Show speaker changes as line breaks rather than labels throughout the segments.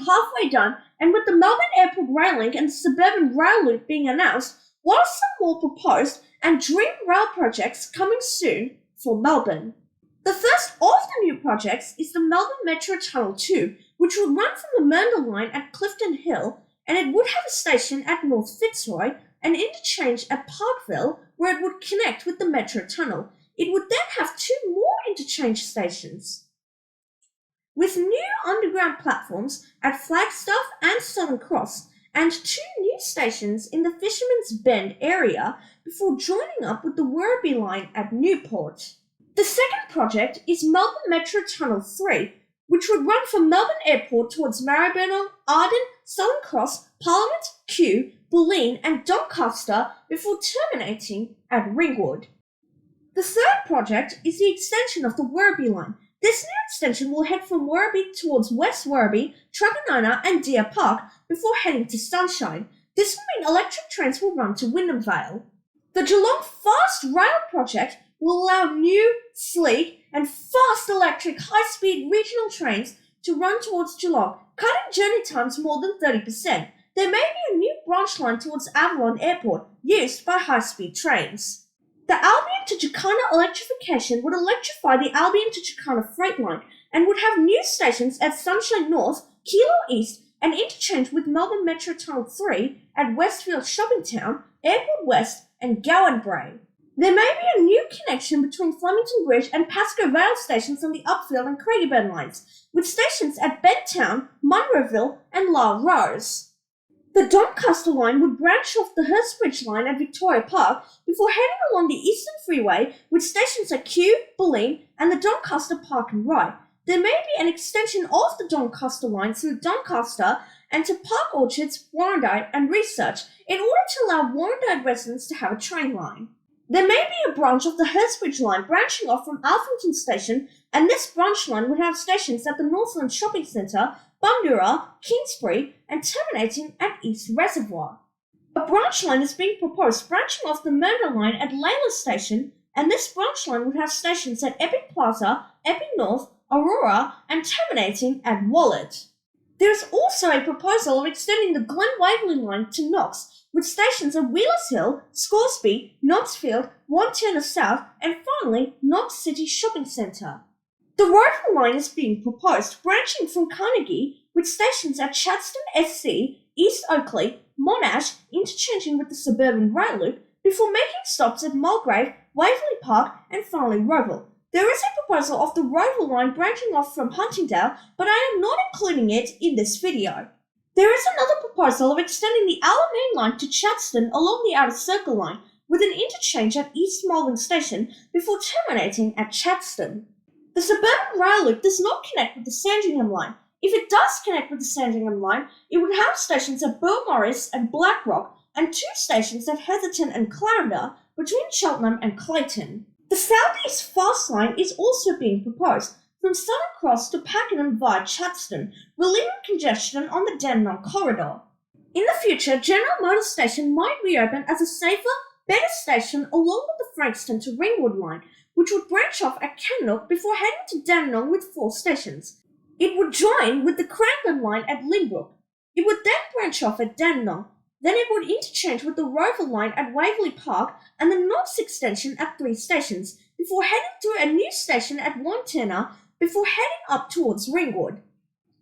halfway done, and with the Melbourne Airport rail link and the suburban rail loop being announced, what are some more proposed and dream rail projects coming soon for Melbourne? The first of the new projects is the Melbourne Metro Tunnel 2, which would run from the Mernda line at Clifton Hill, and it would have a station at North Fitzroy, an interchange at Parkville, where it would connect with the Metro Tunnel. It would then have 2 more interchange stations, with new underground platforms at Flagstaff and Southern Cross, and 2 new stations in the Fisherman's Bend area before joining up with the Werribee line at Newport. The second project is Melbourne Metro Tunnel 3, which would run from Melbourne Airport towards Maribyrnong, Arden, Southern Cross, Parliament, Kew, Bulleen and Doncaster before terminating at Ringwood. The third project is the extension of the Werribee line. This new extension will head from Werribee towards West Werribee, Truganina and Deer Park before heading to Sunshine. This will mean electric trains will run to Wyndham Vale. The Geelong Fast Rail project will allow new, sleek and fast electric high-speed regional trains to run towards Geelong, cutting journey times more than 30%. There may be a new branch line towards Avalon Airport, used by high-speed trains. The Albion to Jacana electrification would electrify the Albion to Jacana freight line and would have new stations at Sunshine North, Kilo East and interchange with Melbourne Metro Tunnel 3 at Westfield Shopping Town, Airport West and Gowan Brae. There may be a new connection between Flemington Bridge and Pascoe Vale stations on the Upfield and Craigieburn lines, with stations at Bedtown, Munroville and La Rose. The Doncaster line would branch off the Hurstbridge line at Victoria Park before heading along the Eastern Freeway with stations at Kew, Bulleen and the Doncaster Park and Rye. There may be an extension of the Doncaster line through Doncaster and to Park Orchards, Warrandyte and Research in order to allow Warrandyte residents to have a train line. There may be a branch of the Hurstbridge line branching off from Alphington Station, and this branch line would have stations at the Northland Shopping Centre, Bundoora, Kingsbury, and terminating at East Reservoir. A branch line is being proposed branching off the Mernda line at Layla Station, and this branch line would have stations at Epping Plaza, Epping North, Aurora, and terminating at Wallet. There is also a proposal of extending the Glen Waverley line to Knox, with stations at Wheelers Hill, Scoresby, Knoxfield, Wantirna South, and finally Knox City Shopping Centre. The Roval line is being proposed, branching from Carnegie, with stations at Chadstone SC, East Oakley, Monash, interchanging with the suburban rail loop, before making stops at Mulgrave, Waverley Park, and finally Roval. There is a proposal of the Roval line branching off from Huntingdale, but I am not including it in this video. There is another proposal of extending the Alamein line to Chadstone along the Outer Circle line, with an interchange at East Malvern Station before terminating at Chadstone. The suburban rail loop does not connect with the Sandringham line. If it does connect with the Sandringham line, it would have stations at Beaumaris and Blackrock and 2 stations at Heatherton and Clarendon between Cheltenham and Clayton. The Southeast Fast Line is also being proposed, from Southern Cross to Pakenham via Chadstone, relieving congestion on the Dandenong corridor. In the future, General Motors Station might reopen as a safer, better station along with the Frankston to Ringwood line, which would branch off at Cannock before heading to Dandenong with 4 stations. It would join with the Cranbourne line at Lynbrook. It would then branch off at Dandenong. Then it would interchange with the Roval line at Waverley Park and the Knox extension at 3 stations, before heading to a new station at Wantirna before heading up towards Ringwood.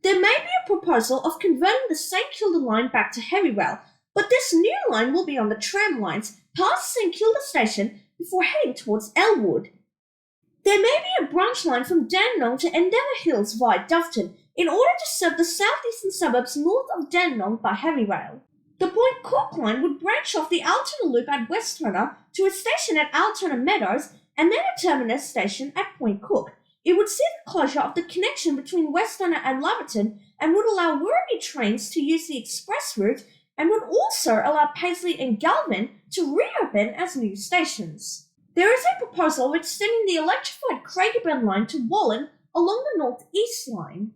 There may be a proposal of converting the St Kilda line back to heavy rail, but this new line will be on the tram lines past St Kilda station before heading towards Elwood. There may be a branch line from Dandenong to Endeavour Hills via Doveton in order to serve the southeastern suburbs north of Dandenong by heavy rail. The Point Cook line would branch off the Altona Loop at Westturner to a station at Altona Meadows and then a terminus station at Point Cook. It would see the closure of the connection between Westturner and Laverton and would allow Werribee trains to use the express route and would also allow Paisley and Galvin to reopen as new stations. There is a proposal of extending the electrified Craigieburn line to Wallen along the North East line.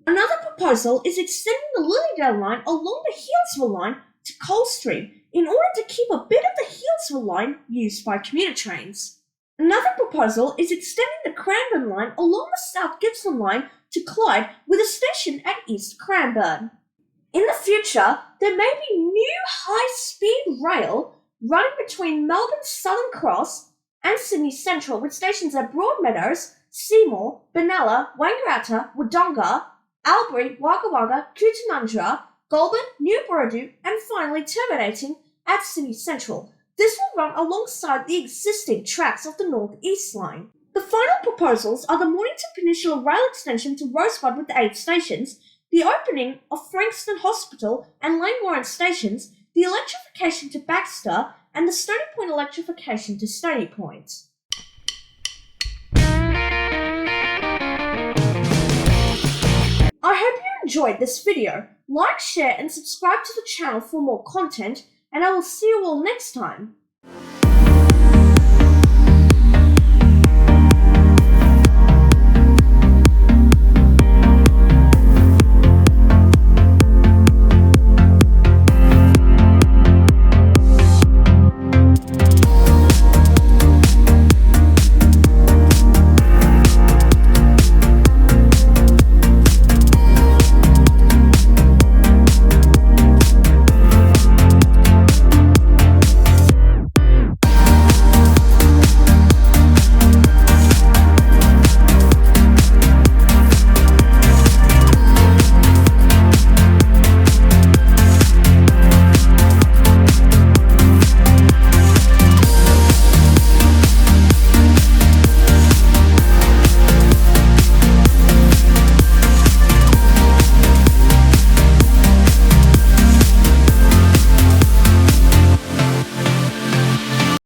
Another proposal is extending the Lilydale line along the Healesville line to Coldstream in order to keep a bit of the Healesville line used by commuter trains. Another proposal is extending the Cranbourne line along the South Gippsland line to collide with a station at East Cranbourne. In the future, there may be new high-speed rail running between Melbourne's Southern Cross and Sydney Central, with stations at Broadmeadows, Seymour, Benalla, Wangaratta, Wodonga, Albury, Wagga Wagga, Cootamundra, Goulburn, New Borough, and finally terminating at Sydney Central. This will run alongside the existing tracks of the North East Line. The final proposals are the Mornington Peninsula Rail extension to Rosebud with 8 stations, the opening of Frankston Hospital and Lane Warren stations, the electrification to Baxter, and the Stony Point electrification to Stony Point. I hope you enjoyed this video. Like, share, and subscribe to the channel for more content, and I will see you all next time.